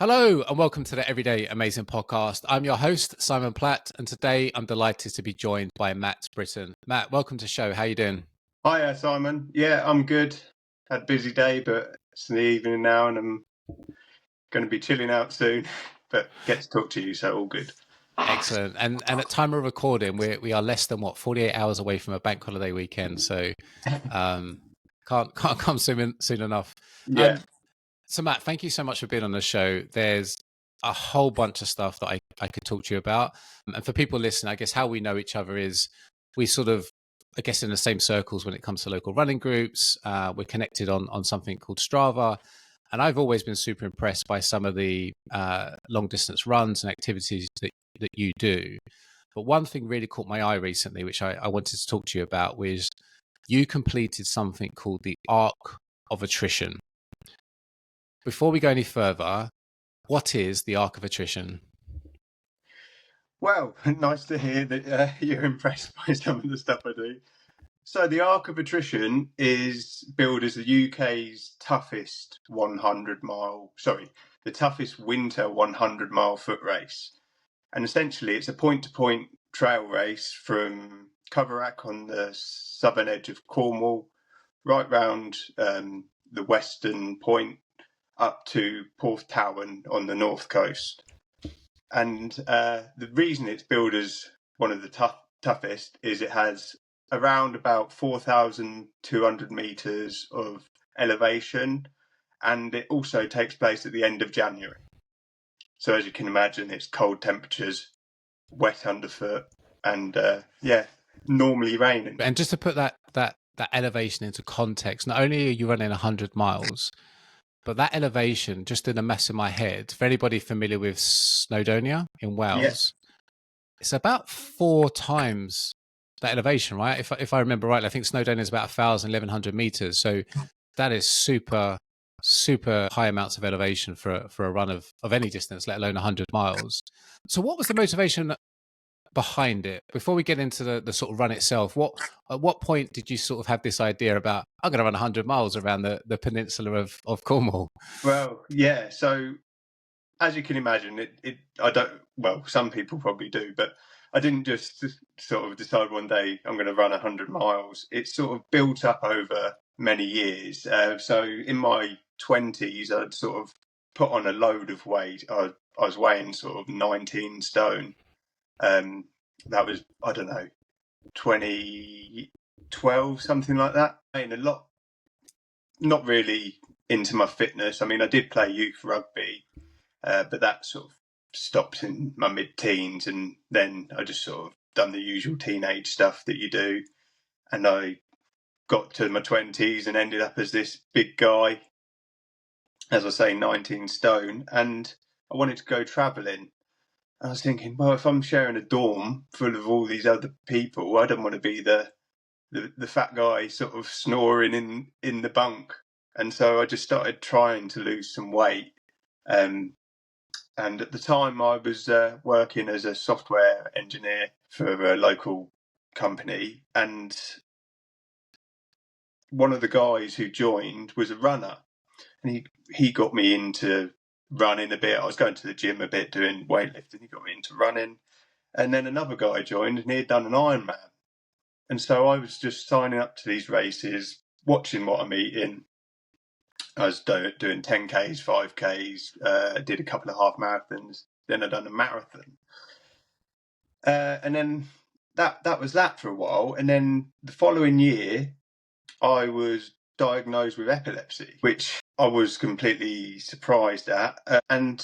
Hello and welcome to the Everyday Amazing podcast. I'm your host, Simon Platt, and today I'm delighted to be joined by Matt Britton. Matt, welcome to the show. How are you doing? Hiya, Simon. Yeah, I'm good. Had a busy day, but it's in the evening now and I'm going to be chilling out soon, but get to talk to you, so all good. Excellent. And at time of recording, we are less than 48 hours away from a bank holiday weekend, so can't come soon enough. Yeah. So Matt, thank you so much for being on the show. There's a whole bunch of stuff that I could talk to you about. And for people listening, I guess how we know each other is we sort of, I guess, in the same circles when it comes to local running groups. We're connected on something called Strava. And I've always been super impressed by some of the long distance runs and activities that you do. But one thing really caught my eye recently, which I wanted to talk to you about, was you completed something called the Arc of Attrition. Before we go any further, what is the Arc of Attrition? Well, nice to hear that you're impressed by some of the stuff I do. So the Arc of Attrition is billed as the UK's toughest the toughest winter 100-mile foot race. And essentially it's a point-to-point trail race from Coverack on the southern edge of Cornwall, right round the western point up to Porthtowan on the north coast. And the reason it's billed as one of the toughest is it has around about 4,200 metres of elevation, and it also takes place at the end of January. So as you can imagine, it's cold temperatures, wet underfoot, and normally raining. And just to put that elevation into context, not only are you running 100 miles, but that elevation, just in a mess in my head, for anybody familiar with Snowdonia in Wales, it's about 4 times that elevation, right? If I remember right, I think Snowdonia is about 1,000, 1,100 meters. So that is super high amounts of elevation for a run of any distance, let alone 100 miles. So what was the motivation behind it? Before we get into the sort of run itself, at what point did you sort of have this idea about, I'm going to run 100 miles around the peninsula of Cornwall? Well, yeah. So as you can imagine, some people probably do, but I didn't just sort of decide one day I'm going to run 100 miles. It's sort of built up over many years. So in my 20s, I'd sort of put on a load of weight. I was weighing sort of 19 stone. That was, I don't know, 2012, something like that. I mean, a lot, not really into my fitness. I mean, I did play youth rugby, but that sort of stopped in my mid-teens, and then I just sort of done the usual teenage stuff that you do. And I got to my 20s and ended up as this big guy, as I say, 19 stone, and I wanted to go travelling. I was thinking, well, if I'm sharing a dorm full of all these other people, I don't want to be the fat guy sort of snoring in the bunk. And so I just started trying to lose some weight. And at the time I was working as a software engineer for a local company, and one of the guys who joined was a runner, and he got me into running a bit. I was going to the gym a bit, doing weightlifting. He got me into running. And then another guy joined, and he had done an Ironman. And so I was just signing up to these races, watching what I'm eating. I was doing 10Ks, 5Ks, did a couple of half marathons. Then I'd done a marathon. And then that was that for a while. And then the following year, I was diagnosed with epilepsy, which I was completely surprised at. And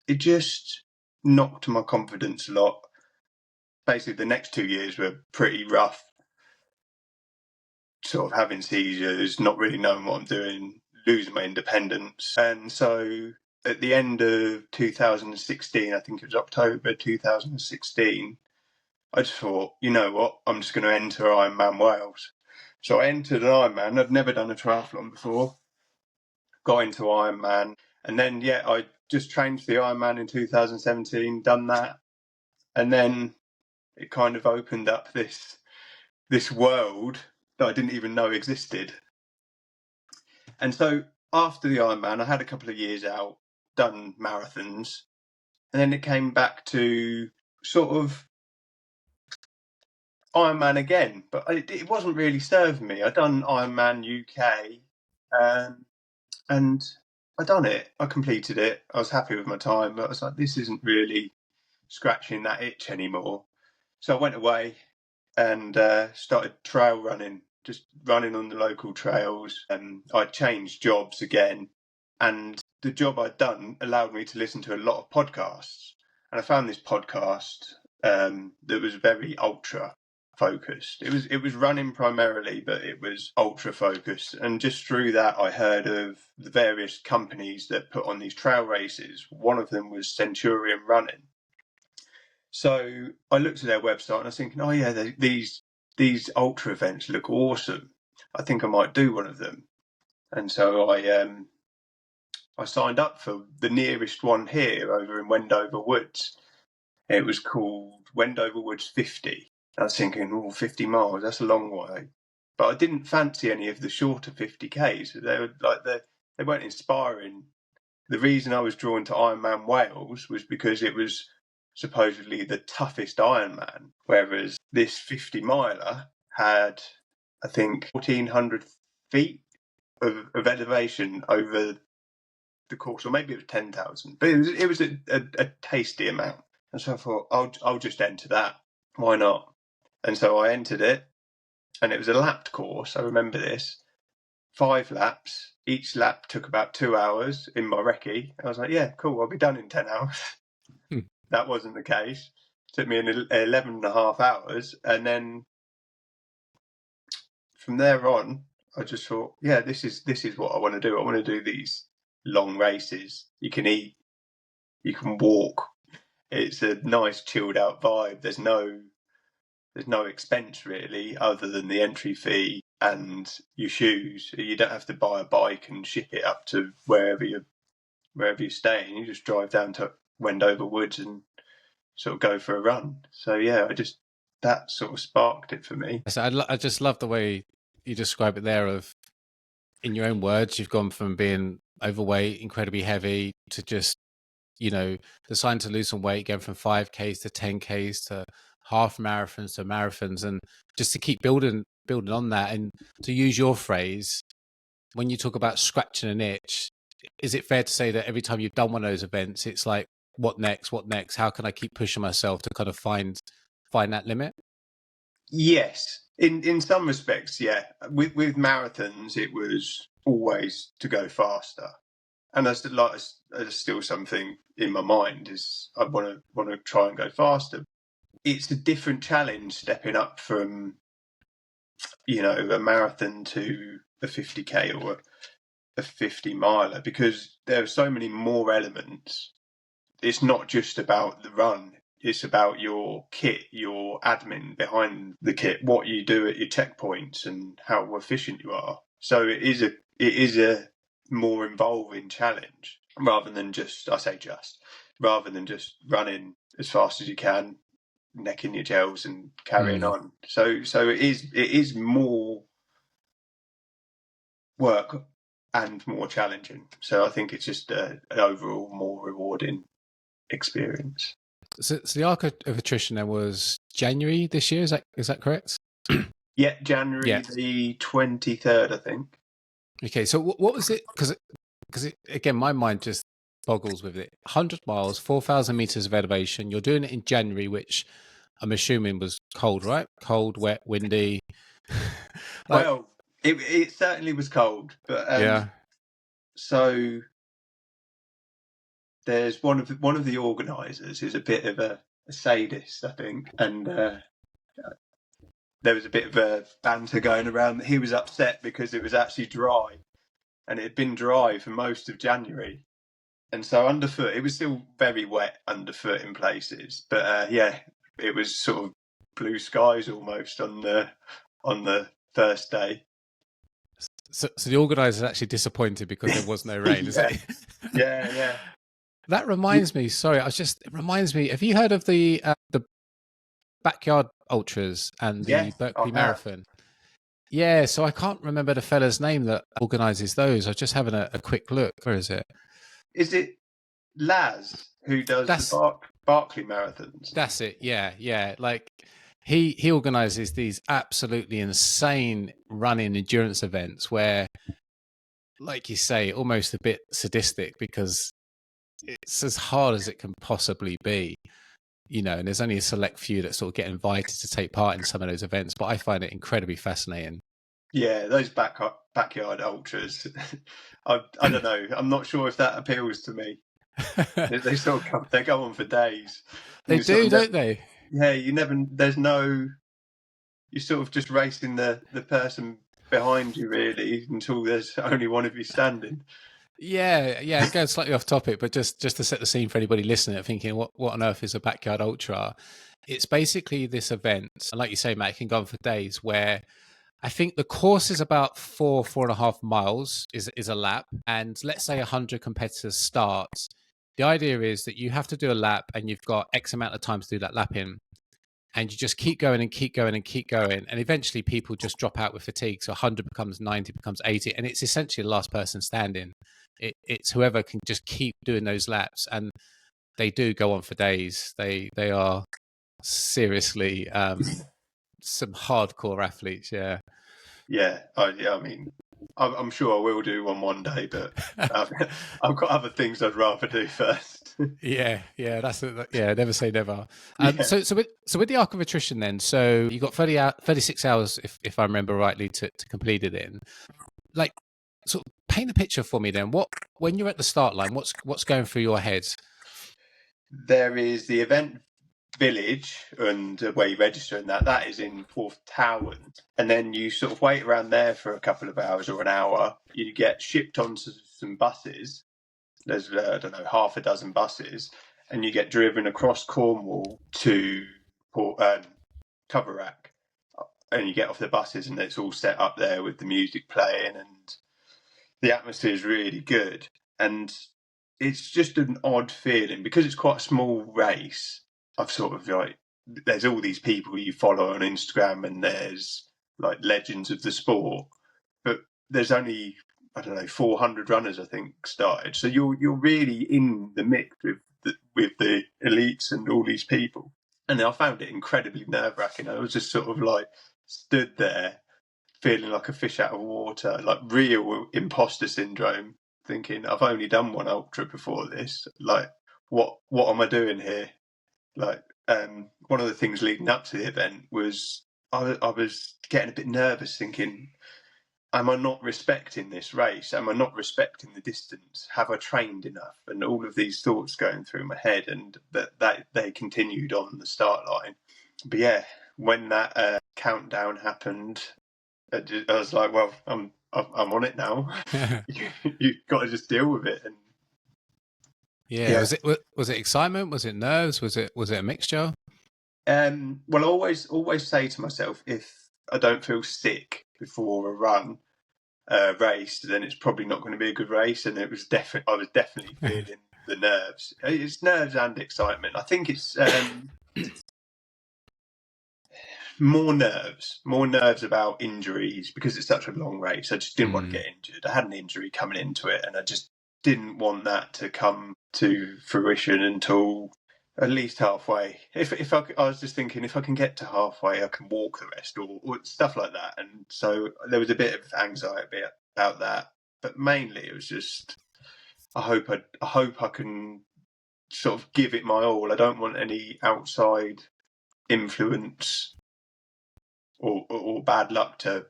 it just knocked my confidence a lot. Basically, the next 2 years were pretty rough. Sort of having seizures, not really knowing what I'm doing, losing my independence. And so at the end of 2016, I think it was October 2016, I just thought, you know what, I'm just going to enter Ironman Wales. So I entered an Ironman. I'd never done a triathlon before. Got into Ironman. And then, I just trained for the Ironman in 2017, done that. And then it kind of opened up this world that I didn't even know existed. And so after the Ironman, I had a couple of years out, done marathons, and then it came back to sort of Ironman again, but it wasn't really serving me. I'd done Ironman UK, and I done it. I completed it. I was happy with my time, but I was like, this isn't really scratching that itch anymore. So I went away and started trail running, just running on the local trails. I changed jobs again, and the job I'd done allowed me to listen to a lot of podcasts. And I found this podcast that was very ultra focused. It was running primarily, but it was ultra focused. And just through that, I heard of the various companies that put on these trail races. One of them was Centurion Running. So I looked at their website and I was thinking, oh yeah, these ultra events look awesome. I think I might do one of them. And so I signed up for the nearest one here over in Wendover Woods. It was called Wendover Woods 50. I was thinking, oh, 50 miles, that's a long way. But I didn't fancy any of the shorter 50Ks. They were they weren't inspiring. The reason I was drawn to Ironman Wales was because it was supposedly the toughest Ironman, whereas this 50 miler had, I think, 1,400 feet of elevation over the course, or maybe it was 10,000, but it was a tasty amount. And so I thought, I'll just enter that. Why not? And so I entered it, and it was a lapped course. I remember this. 5 laps. Each lap took about 2 hours in my recce. I was like, yeah, cool, I'll be done in 10 hours. That wasn't the case. It took me 11 and a half hours. And then from there on, I just thought, yeah, this is what I want to do. I want to do these long races. You can eat, you can walk. It's a nice chilled out vibe. There's no expense really other than the entry fee and your shoes. You don't have to buy a bike and ship it up to wherever you're staying. You just drive down to Wendover Woods and sort of go for a run. So yeah, that sort of sparked it for me. So I just love the way you describe it there. Of, in your own words, you've gone from being overweight, incredibly heavy, to just, deciding to lose some weight, going from 5Ks to 10Ks to half marathons to marathons, and just to keep building on that. And to use your phrase, when you talk about scratching an itch, is it fair to say that every time you've done one of those events, it's like, what next? How can I keep pushing myself to kind of find that limit? Yes, in some respects, yeah. With marathons, it was always to go faster, and there's still something in my mind is I want to try and go faster. It's a different challenge stepping up from, a marathon to a 50K or a 50 miler, because there are so many more elements. It's not just about the run. It's about your kit, your admin behind the kit, what you do at your checkpoints and how efficient you are. So it is a more involving challenge rather than just running as fast as you can, necking your gels and carrying on. So it is more work and more challenging. So I think it's just an overall more rewarding experience. So the Arc of Attrition there was January this year. Is that correct? Yeah, January the 23rd, I think. Okay, so what was it? Because again, my mind just boggles with it. 100 miles, 4,000 meters of elevation. You're doing it in January, which I'm assuming was cold, right? Cold, wet, windy. Well, it certainly was cold, but yeah. So there's one of the organisers who's a bit of a sadist, I think, and there was a bit of a banter going around that he was upset because it was actually dry, and it had been dry for most of January, and so underfoot it was still very wet underfoot in places, but it was sort of blue skies almost on the first day. So the organiser is actually disappointed because there was no rain. Is it? Yeah. That reminds me. Sorry, it reminds me. Have you heard of the Backyard Ultras and the Berkeley Marathon? Yeah. So I can't remember the fella's name that organises those. I was just having a quick look. Where is it? Is it Laz, who does That's the Barclay marathons. That's it. Yeah. Like he organizes these absolutely insane running endurance events where, like you say, almost a bit sadistic because it's as hard as it can possibly be, and there's only a select few that sort of get invited to take part in some of those events. But I find it incredibly fascinating. Yeah, those backyard ultras. I don't know. I'm not sure if that appeals to me. They sort of they go on for days. They do, don't they? Yeah, you're sort of just racing the person behind you really until there's only one of you standing. Yeah. Going slightly off topic, but just to set the scene for anybody listening, thinking, what on earth is a backyard ultra? It's basically this event, and like you say, Matt, it can go on for days, where I think the course is about 4.5 miles is a lap, and let's say 100 competitors start. The idea is that you have to do a lap, and you've got X amount of time to do that lap in. And you just keep going and keep going and keep going. And eventually people just drop out with fatigue. So 100 becomes 90, becomes 80. And it's essentially the last person standing. It's whoever can just keep doing those laps. And they do go on for days. They are seriously some hardcore athletes. Yeah. Yeah. I mean, I'm sure I will do one day, but I've got other things I'd rather do first. Yeah, never say never. So with the Arc of Attrition then, so you got 36 hours, if I remember rightly, to complete it in. Like, sort of paint a picture for me then. When you're at the start line, what's going through your head? There is the event village and where you register, and that is in Porth Towers, and then you sort of wait around there for a couple of hours or an hour. You get shipped onto some buses. There's I don't know, half a dozen buses, and you get driven across Cornwall to Thrc, and you get off the buses, and it's all set up there with the music playing, and the atmosphere is really good. And it's just an odd feeling because it's quite a small race. I've sort of there's all these people you follow on Instagram, and there's like legends of the sport, but there's only, I don't know, 400 runners I think started. So you're really in the mix with the elites and all these people. And I found it incredibly nerve-wracking. I was just sort of like stood there feeling like a fish out of water, like real imposter syndrome, thinking I've only done one ultra before this. Like, what am I doing here? Like, one of the things leading up to the event was I was getting a bit nervous, thinking, am I not respecting this race? Am I not respecting the distance? Have I trained enough? And all of these thoughts going through my head, and that they continued on the start line. But yeah, when that countdown happened, I was like, well, I'm on it now. You've got to just deal with it. And yeah. Was it excitement? Was it nerves? Was it a mixture? Well, I always say to myself, if I don't feel sick before a run, race, then it's probably not going to be a good race. And I was definitely feeling the nerves. It's nerves and excitement. I think it's more nerves about injuries, because it's such a long race. I just didn't want to get injured. I had an injury coming into it, and I just didn't want that to come to fruition until at least halfway. If I was just thinking, if I can get to halfway, I can walk the rest, or stuff like that. And so there was a bit of anxiety about that, but mainly it was just, I hope I can sort of give it my all. I don't want any outside influence or bad luck to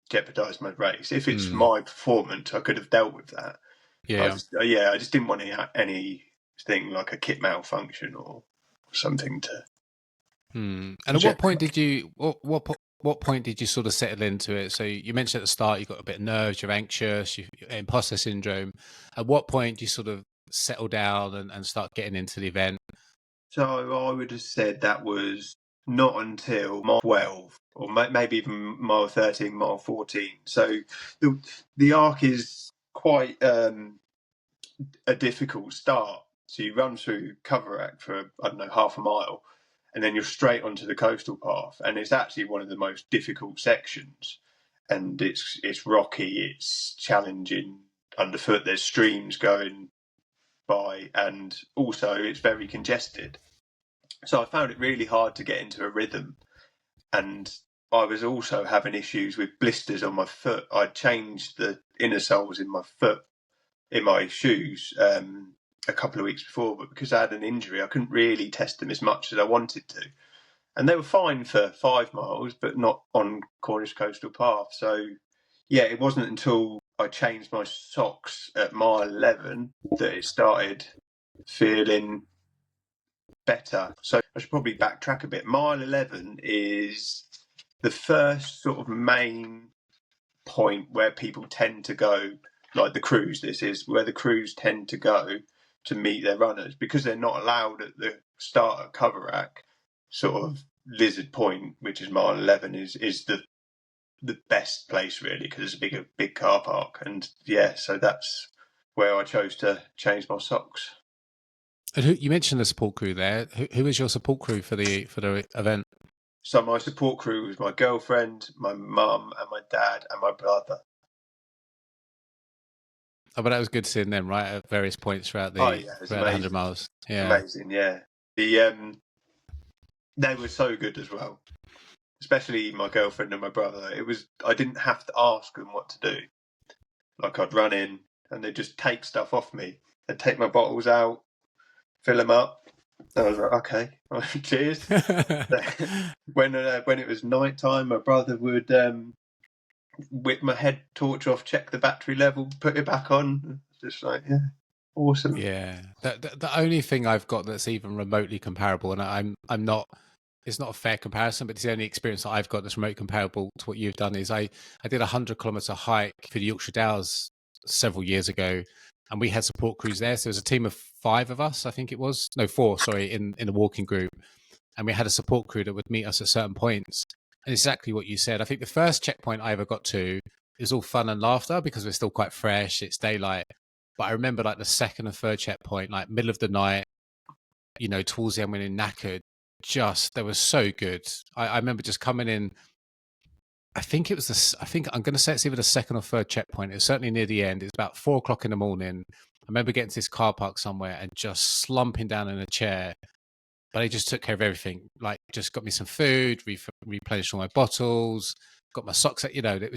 jeopardise my race. If it's my performance, I could have dealt with that. Yeah, I just didn't want anything like a kit malfunction or something to. And at what point did you what point did you sort of settle into it? So you mentioned at the start you got a bit of nerves, you're anxious, you're imposter syndrome. At what point do you sort of settle down and start getting into the event? So I would have said that was not until mile 12, or maybe even mile 13, mile 14. So the arc is quite a difficult start. So you run through Thrc for, I don't know, half a mile, and then you're straight onto the coastal path. And it's actually one of the most difficult sections. And it's rocky, it's challenging underfoot. There's streams going by, and also it's very congested. So I found it really hard to get into a rhythm. And I was also having issues with blisters on my foot. I'd changed the inner soles in my foot, in my shoes, a couple of weeks before, but because I had an injury, I couldn't really test them as much as I wanted to. And they were fine for 5 miles, but not on Cornish coastal path. So, yeah, it wasn't until I changed my socks at mile 11 that it started feeling better. So I should probably backtrack a bit. Mile 11 is the first sort of main point where people tend to go, like the crews. This is where the crews tend to go to meet their runners, because they're not allowed at the start at Coverack. Sort of Lizard Point, which is mile 11, is the best place really, because it's a big car park. And yeah, so that's where I chose to change my socks. And you mentioned the support crew there. Who is your support crew for the event? So my support crew was my girlfriend, my mum, and my dad, and my brother. Oh, but that was good seeing them right at various points throughout the 100 miles. Yeah, amazing. Yeah, they were so good as well. Especially my girlfriend and my brother. I didn't have to ask them what to do. Like, I'd run in and they'd just take stuff off me. They'd take my bottles out, fill them up. I was like, okay, cheers. When it was night time, my brother would whip my head torch off, check the battery level, put it back on. Just like, yeah, awesome. Yeah, the only thing I've got that's even remotely comparable, and I'm not. It's not a fair comparison, but it's the only experience that I've got that's remotely comparable to what you've done. Is I did a 100-kilometer hike for the Yorkshire Dales several years ago, and we had support crews there. So there was a team of 5 of us, I think it was. No, 4, sorry, in the walking group. And we had a support crew that would meet us at certain points. And exactly what you said. I think the first checkpoint I ever got to is all fun and laughter because we're still quite fresh. It's daylight. But I remember like the second and third checkpoint, like middle of the night, you know, towards the end when in knackered, they were so good. I remember just coming in. I think I'm going to say it's either the second or third checkpoint. It's certainly near the end. It's about 4 o'clock in the morning. I remember getting to this car park somewhere and just slumping down in a chair. But they just took care of everything. Like, just got me some food, replenished all my bottles, got my socks. You know, it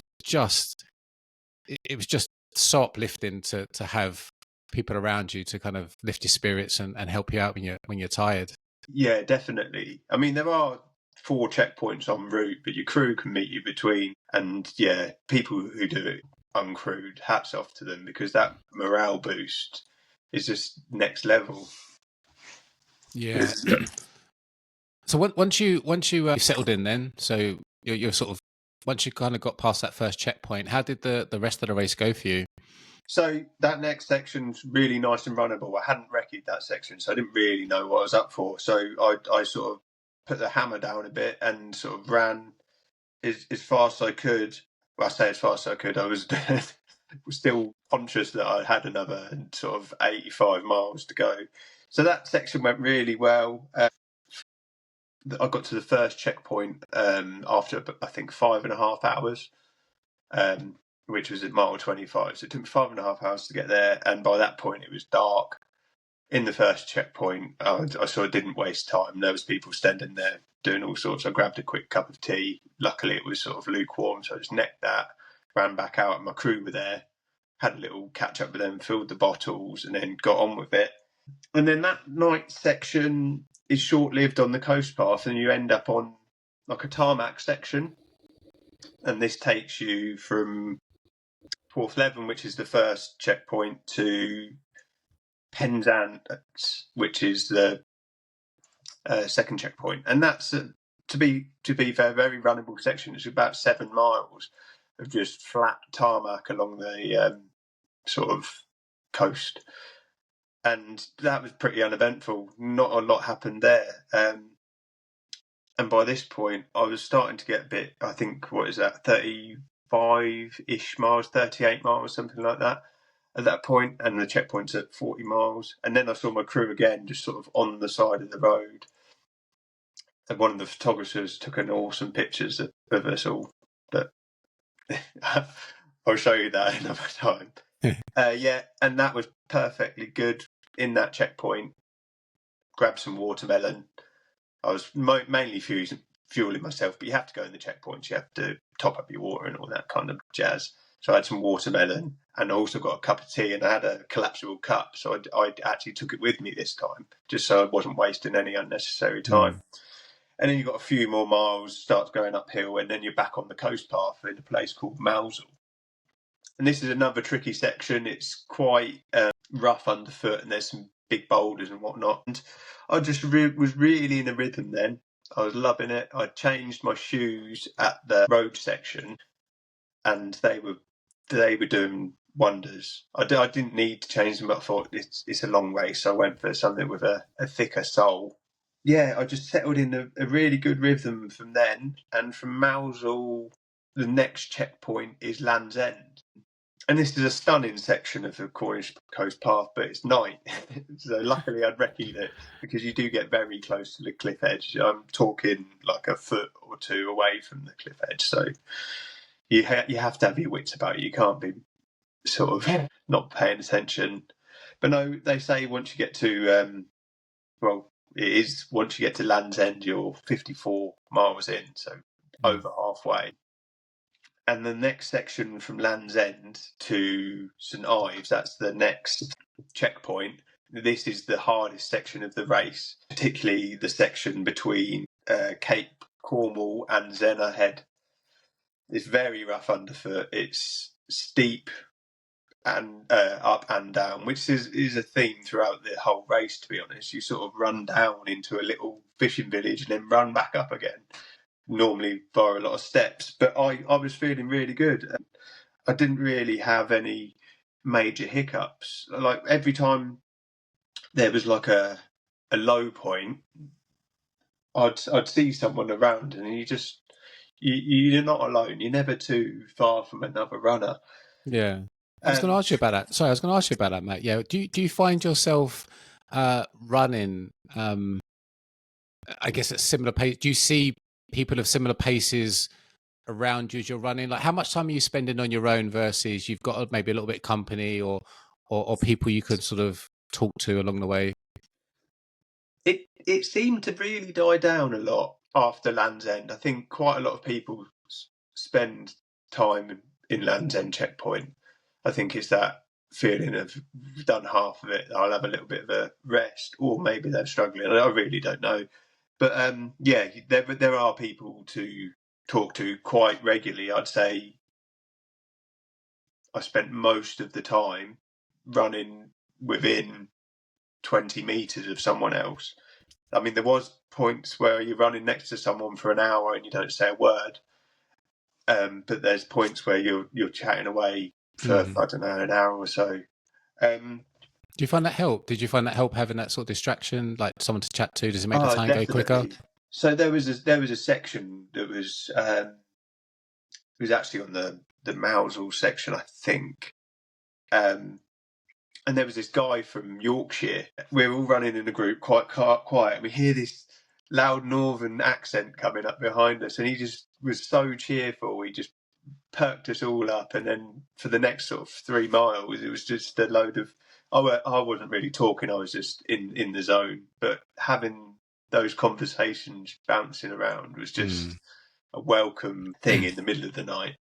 was just so uplifting to have people around you to kind of lift your spirits and help you out when you're tired. Yeah, definitely. I mean, there are 4 checkpoints en route, but your crew can meet you between. And yeah, people who do it uncrewed, hats off to them, because that morale boost is just next level. Yeah. So once you settled in, then so you're sort of, once you kind of got past that first checkpoint, how did the rest of the race go for you? So that next section's really nice and runnable. I hadn't recce'd that section, so I didn't really know what I was up for. So I sort of put the hammer down a bit and sort of ran as fast as I could. Well, I say as fast as I could. I was still conscious that I had another sort of 85 miles to go. So that section went really well. I got to the first checkpoint after, I think, 5.5 hours. Which was at mile 25. So it took me 5.5 hours to get there. And by that point, it was dark. In the first checkpoint, I sort of didn't waste time. There was people standing there doing all sorts. I grabbed a quick cup of tea. Luckily, it was sort of lukewarm, so I just necked that, ran back out, and my crew were there. Had a little catch up with them, filled the bottles, and then got on with it. And then that night section is short-lived on the coast path, and you end up on like a tarmac section. And this takes you from Porthleven, which is the first checkpoint, to Penzance, which is the second checkpoint, and that's to be fair, very runnable section. It's about 7 miles of just flat tarmac along the sort of coast, and that was pretty uneventful. Not a lot happened there, and by this point, I was starting to get a bit. I think, what is that, 35-ish miles, 38 miles, something like that at that point, and the checkpoint's at 40 miles. And then I saw my crew again, just sort of on the side of the road. And one of the photographers took an awesome pictures of us all, but I'll show you that another time. Yeah, and that was perfectly good. in that checkpoint, grabbed some watermelon. I was mainly fueling myself, but you have to go in the checkpoints. You have to top up your water and all that kind of jazz. So I had some watermelon, and I also got a cup of tea, and I had a collapsible cup. So I actually took it with me this time, just so I wasn't wasting any unnecessary time. And then you've got a few more miles, starts going uphill, and then you're back on the coast path in a place called Mousel. And this is another tricky section. It's quite rough underfoot, and there's some big boulders and whatnot. And I just was really in a rhythm then. I was loving it. I changed my shoes at the road section, and they were doing wonders. I didn't need to change them, but I thought it's a long race, so I went for something with a thicker sole. Yeah, I just settled in a really good rhythm from then. And from Mousel, the next checkpoint is Land's End. And this is a stunning section of the Cornish coast path, but it's night. So luckily I'd recce it, because you do get very close to the cliff edge. I'm talking like a foot or two away from the cliff edge. So you have to have your wits about you. You can't be sort of not paying attention. But no, they say once you get to, once you get to Land's End, you're 54 miles in, so over halfway. And the next section from Land's End to St Ives, that's the next checkpoint. This is the hardest section of the race, particularly the section between Cape Cornwall and Zena Head. It's very rough underfoot. It's steep and up and down, which is a theme throughout the whole race, to be honest. You sort of run down into a little fishing village and then run back up again, normally via a lot of steps. But I was feeling really good. I didn't really have any major hiccups. Like every time there was like a low point, I'd see someone around, and you're not alone. You're never too far from another runner. Yeah. I was going to ask you about that. Sorry, I was going to ask you about that, Matt. Yeah. Do you find yourself running, I guess, at similar pace? Do you see people of similar paces around you as you're running? Like, how much time are you spending on your own versus you've got maybe a little bit of company or people you could sort of talk to along the way? It seemed to really die down a lot after Land's End. I think quite a lot of people spend time in Land's End checkpoint. I think it's that feeling of we've done half of it, I'll have a little bit of a rest, or maybe they're struggling. I really don't know. But yeah, there are people to talk to quite regularly. I'd say I spent most of the time running within 20 metres of someone else. I mean, there was points where you're running next to someone for an hour and you don't say a word. But there's points where you're chatting away for, I don't know, an hour or so. Do you find that help? Did you find that help, having that sort of distraction, like someone to chat to? Does it make the time definitely go quicker? So there was a section that was it was actually on the Mousel section, I think. And there was this guy from Yorkshire. We're all running in a group, quite quiet. We hear this loud northern accent coming up behind us, and he just was so cheerful. He just perked us all up. And then for the next sort of 3 miles, it was just a load of... I wasn't really talking. I was just in the zone. But having those conversations bouncing around was just a welcome thing in the middle of the night.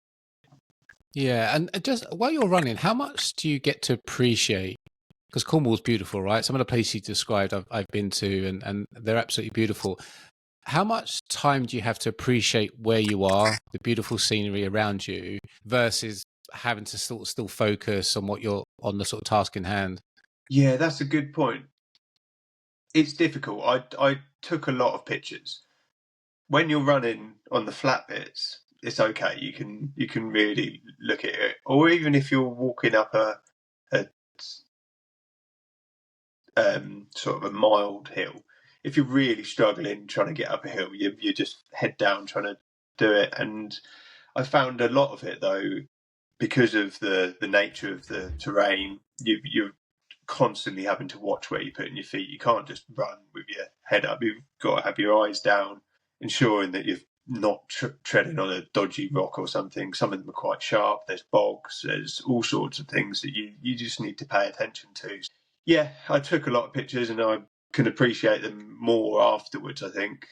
Yeah, and just while you're running, how much do you get to appreciate? Because Cornwall's beautiful, right? Some of the places you described I've been to, and they're absolutely beautiful. How much time do you have to appreciate where you are, the beautiful scenery around you, versus having to still focus on what you're on, the sort of task in hand? Yeah, that's a good point. It's difficult. I took a lot of pictures. When you're running on the flat bits, it's okay. You can really look at it. Or even if you're walking up a sort of a mild hill, if you're really struggling trying to get up a hill, you just head down trying to do it. And I found a lot of it, though, because of the nature of the terrain, you're constantly having to watch where you're putting your feet. You can't just run with your head up. You've got to have your eyes down, ensuring that you're not treading on a dodgy rock or something. Some of them are quite sharp. There's bogs. There's all sorts of things that you just need to pay attention to. Yeah, I took a lot of pictures, and I can appreciate them more afterwards, I think.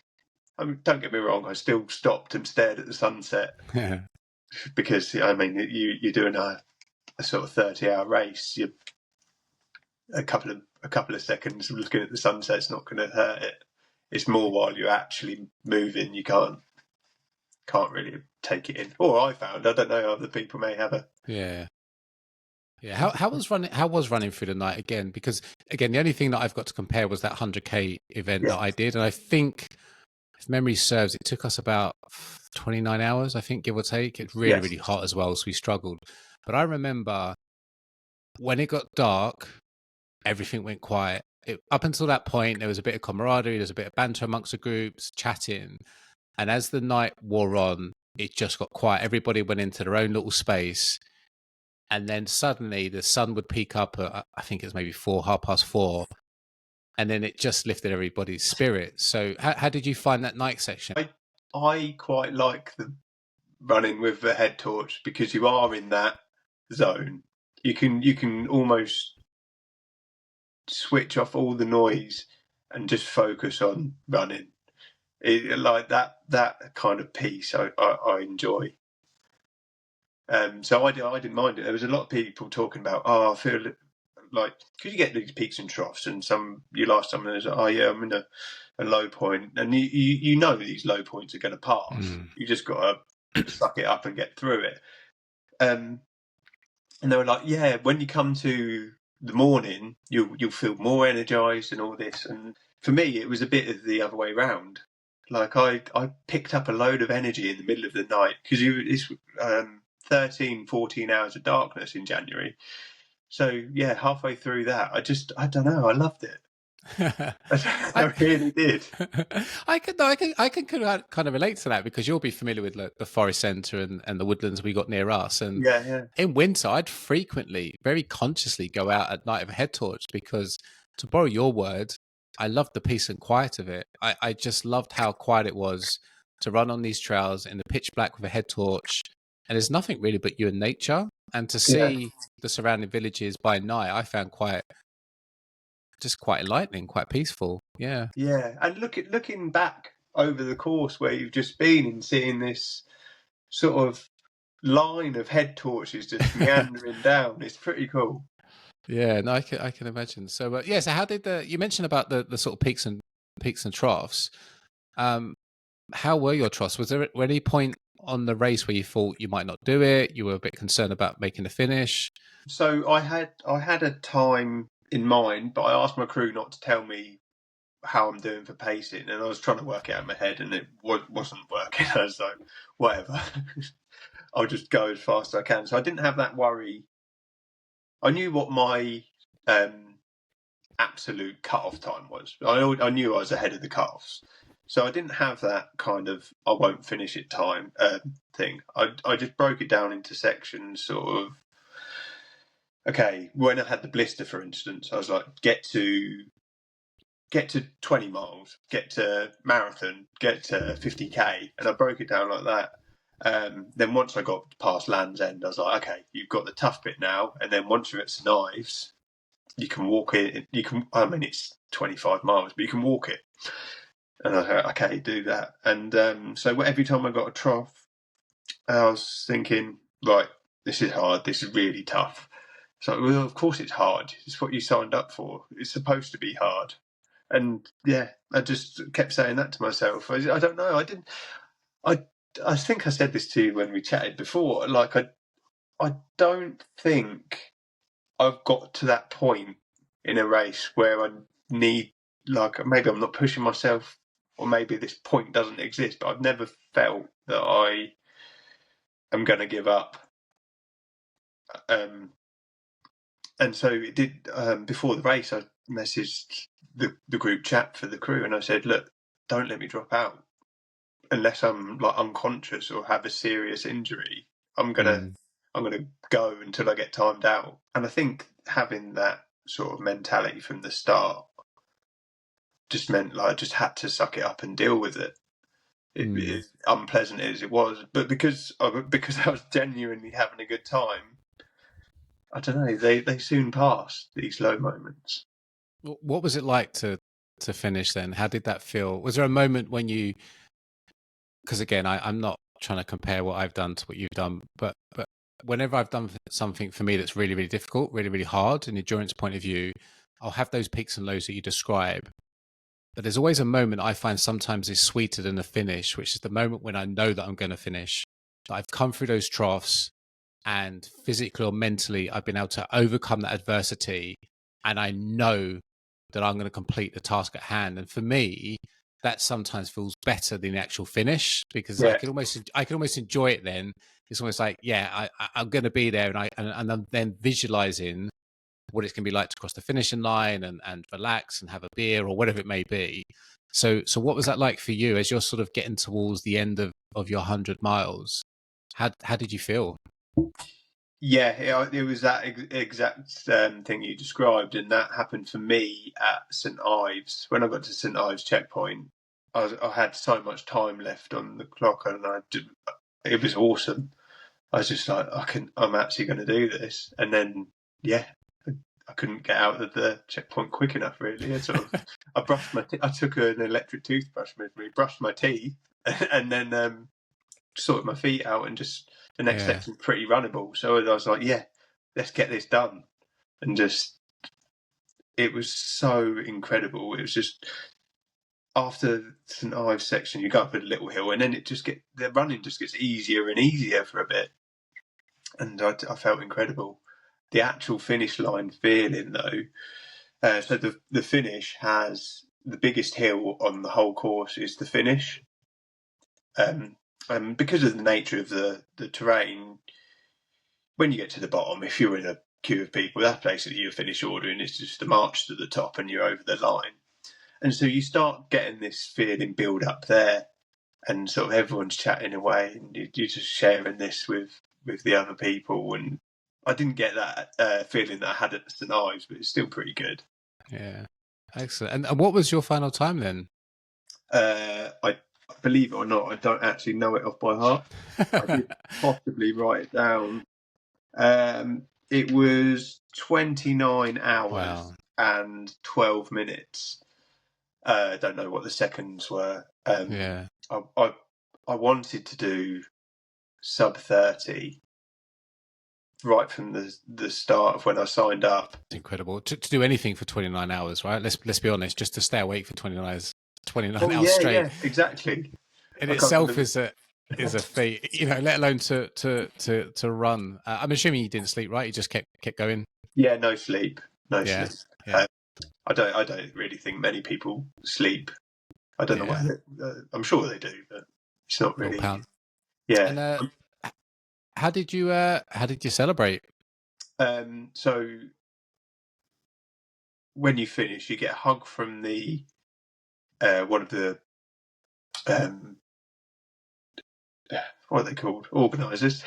I mean, don't get me wrong, I still stopped and stared at the sunset because, I mean, you're doing a sort of 30-hour race. You're a couple of seconds looking at the sunset's not going to hurt it. It's more while you're actually moving, you can't really take it in. Or I found, I don't know, other people may have a Yeah. How was running through the night again? Because again, the only thing that I've got to compare was that 100K event that I did, and I think, if memory serves, it took us about 29 hours, I think, give or take. It's really, really hot as well, so we struggled. But I remember when it got dark, everything went quiet. Up until that point, there was a bit of camaraderie, there was a bit of banter amongst the groups, chatting. And as the night wore on, it just got quiet. Everybody went into their own little space. And then suddenly the sun would peak up at, I think it's maybe 4:30. And then it just lifted everybody's spirits. So how did you find that night section? I quite like the running with the head torch because you are in that zone. You can almost switch off all the noise and just focus on running. Like that kind of peace I enjoy. So I didn't mind it. There was a lot of people talking about, I feel like, because you get these peaks and troughs, and you last time there's, I'm in a low point, and you know these low points are going to pass. You just got to suck it up and get through it. And they were like, yeah, when you come to the morning, you'll feel more energized and all this. And for me, it was a bit of the other way round. Like I picked up a load of energy in the middle of the night because it's 13, 14 hours of darkness in January. So yeah, halfway through that, I don't know, I loved it. I really did. I can kind of relate to that because you'll be familiar with the forest centre and the woodlands we got near us. And in winter, I'd frequently, very consciously go out at night with a head torch because, to borrow your word, I loved the peace and quiet of it. I just loved how quiet it was to run on these trails in the pitch black with a head torch. And there's nothing really but you and nature. And to see the surrounding villages by night, I found quite enlightening, quite peaceful. Yeah. And looking back over the course where you've just been and seeing this sort of line of head torches just meandering down, it's pretty cool. Yeah, no, I can imagine. So so how did you mentioned about the sort of peaks and troughs? How were your troughs? Was there any point on the race where you thought you might not do it? You were a bit concerned about making the finish? So I had a time in mind, but I asked my crew not to tell me how I'm doing for pacing, and I was trying to work it out in my head, and it wasn't working. I was like, whatever, I'll just go as fast as I can. So I didn't have that worry. I knew what my absolute cut-off time was. I knew I was ahead of the cut-offs. So I didn't have that kind of I won't finish it time thing. I just broke it down into sections, sort of. Okay, when I had the blister, for instance, I was like, get to 20 miles, get to marathon, get to 50K, and I broke it down like that. Then once I got past Land's End, I was like, okay, you've got the tough bit now, and then once you're at St Ives, you can walk it. I mean, it's 25 miles, but you can walk it. And I thought, okay, do that. And so every time I got a trough, I was thinking, right, this is hard. This is really tough. So, well, of course it's hard. It's what you signed up for. It's supposed to be hard. And yeah, I just kept saying that to myself. I don't know. I think I said this to you when we chatted before. Like, I don't think I've got to that point in a race where I need, like, maybe I'm not pushing myself, or maybe this point doesn't exist, but I've never felt that I am going to give up. And so it did, before the race, I messaged the group chat for the crew, and I said, look, don't let me drop out unless I'm like unconscious or have a serious injury. I'm gonna go until I get timed out. And I think having that sort of mentality from the start just meant like I just had to suck it up and deal with it. It unpleasant as it was, but because I was genuinely having a good time, I don't know, they soon pass, these low moments. What was it like to finish then? How did that feel? Was there a moment when you, because again, I'm not trying to compare what I've done to what you've done, but whenever I've done something for me that's really, really difficult, really, really hard, an endurance point of view, I'll have those peaks and lows that you describe. But there's always a moment I find sometimes is sweeter than the finish, which is the moment when I know that I'm going to finish. That I've come through those troughs and physically or mentally, I've been able to overcome that adversity. And I know that I'm going to complete the task at hand. And for me, that sometimes feels better than the actual finish, because I can almost enjoy it then. It's almost like, I'm going to be there, and I'm then visualizing what it's going to be like to cross the finishing line and relax and have a beer or whatever it may be. So what was that like for you as you're sort of getting towards the end of your 100 miles? How did you feel? Yeah, it was that exact thing you described, and that happened for me at St Ives. When I got to St Ives checkpoint, I had so much time left on the clock, and it was awesome. I was just like, I'm actually going to do this, and then I couldn't get out of the checkpoint quick enough. Really, I brushed my I took an electric toothbrush with me, brushed my teeth, and then sorted my feet out, and just the next section's pretty runnable. So I was like, let's get this done. And it was so incredible. It was just, after St Ives section, you go up a little hill, and then the running just gets easier and easier for a bit. And I felt incredible. The actual finish line feeling, though, so the finish has the biggest hill on the whole course is the finish. Because of the nature of the terrain, when you get to the bottom, if you're in a queue of people, that's basically your finish order, and it's just a march to the top and you're over the line. And so you start getting this feeling build up there, and sort of everyone's chatting away, and you're just sharing this with the other people. And I didn't get that feeling that I had at St Ives, but it's still pretty good. Yeah, excellent. And what was your final time then? I believe it or not, I don't actually know it off by heart. I did possibly write it down. It was 29 hours and 12 minutes. I don't know what the seconds were. I wanted to do sub 30 right from the start of when I signed up. It's incredible to do anything for 29 hours, right? Let's be honest, just to stay awake for 29 hours straight. Yeah, exactly. In itself is a feat, let alone to run. I'm assuming you didn't sleep, right? You just kept going. Yeah, no sleep. Yeah. I don't really think many people sleep. I don't know why. I'm sure they do, but it's not really. Yeah. And how did you celebrate? So when you finish, you get a hug from the one of the what are they called? Organisers.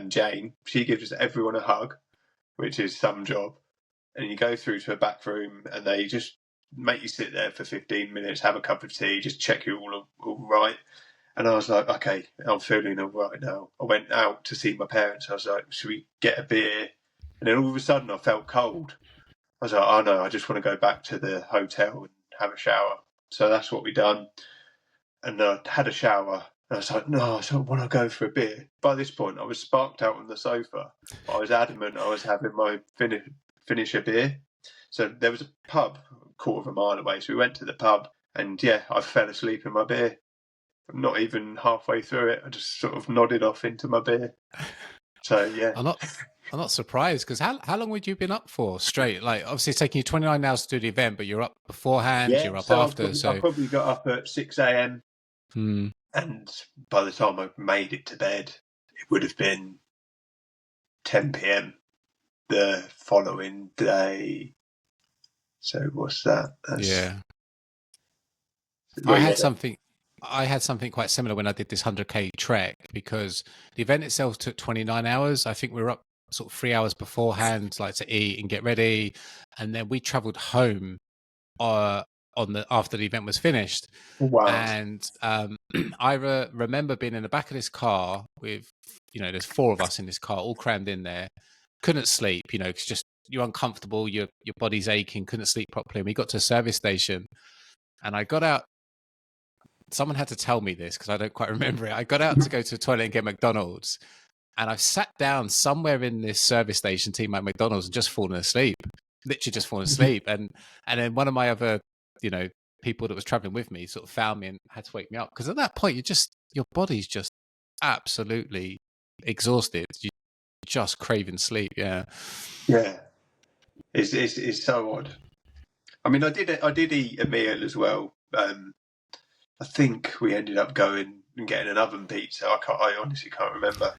Jane. She gives everyone a hug, which is some job. And you go through to a back room, and they just make you sit there for 15 minutes, have a cup of tea, just check you're all right. And I was like, okay, I'm feeling all right now. I went out to see my parents. I was like, should we get a beer? And then all of a sudden I felt cold. I was like, oh no, I just want to go back to the hotel and have a shower. So that's what we done. And I had a shower. And I was like, no, I don't want to go for a beer. By this point, I was sparked out on the sofa. But I was adamant I was having my finish a beer. So there was a pub a quarter of a mile away. So we went to the pub, and I fell asleep in my beer. Not even halfway through it, I just sort of nodded off into my beer. So yeah, I'm not surprised, because how long would you have been up for straight? Like, obviously it's taking you 29 hours to do the event, but you're up beforehand, you're up after. I probably got up at 6 a.m. And by the time I made it to bed, it would have been 10 p.m. the following day. So what's that? I had something quite similar when I did this 100k trek, because the event itself took 29 hours. I think we were up sort of 3 hours beforehand, like to eat and get ready, and then we travelled home after the event was finished. Wow! And I remember being in the back of this car with, there's 4 of us in this car, all crammed in there, couldn't sleep, you know, because just you're uncomfortable, your body's aching, couldn't sleep properly. And we got to a service station, and I got out. Someone had to tell me this because I don't quite remember it. I got out to go to the toilet and get McDonald's, and I've sat down somewhere in this service station to eat my McDonald's and just fallen asleep, literally just fallen asleep. And then one of my other, you know, people that was traveling with me sort of found me and had to wake me up, because at that point your body's just absolutely exhausted. You just craving sleep. Yeah. It's so odd. I mean, I did eat a meal as well. I think we ended up going and getting an oven pizza. I honestly can't remember.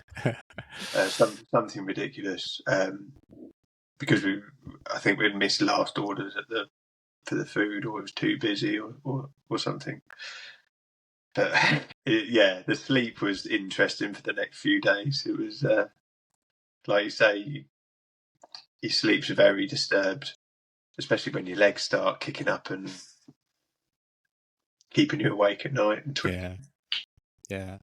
Something ridiculous. Because I think we'd missed last orders for the food, or it was too busy, or something. But the sleep was interesting for the next few days. It was like you say, your sleep's very disturbed, especially when your legs start kicking up and keeping you awake at night. Yeah.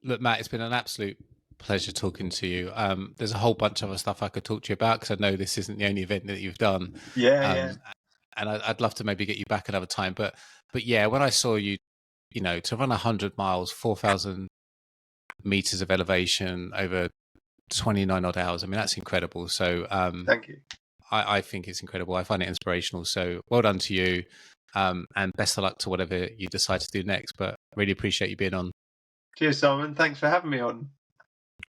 Look, Matt, it's been an absolute pleasure talking to you. There's a whole bunch of other stuff I could talk to you about, because I know this isn't the only event that you've done. And I'd love to maybe get you back another time. But yeah, when I saw you, you know, to run 100 miles, 4,000 meters of elevation over 29 odd hours, I mean, that's incredible. So thank you. I think it's incredible. I find it inspirational. So well done to you. And best of luck to whatever you decide to do next. But really appreciate you being on. Cheers, Simon. Thanks for having me on.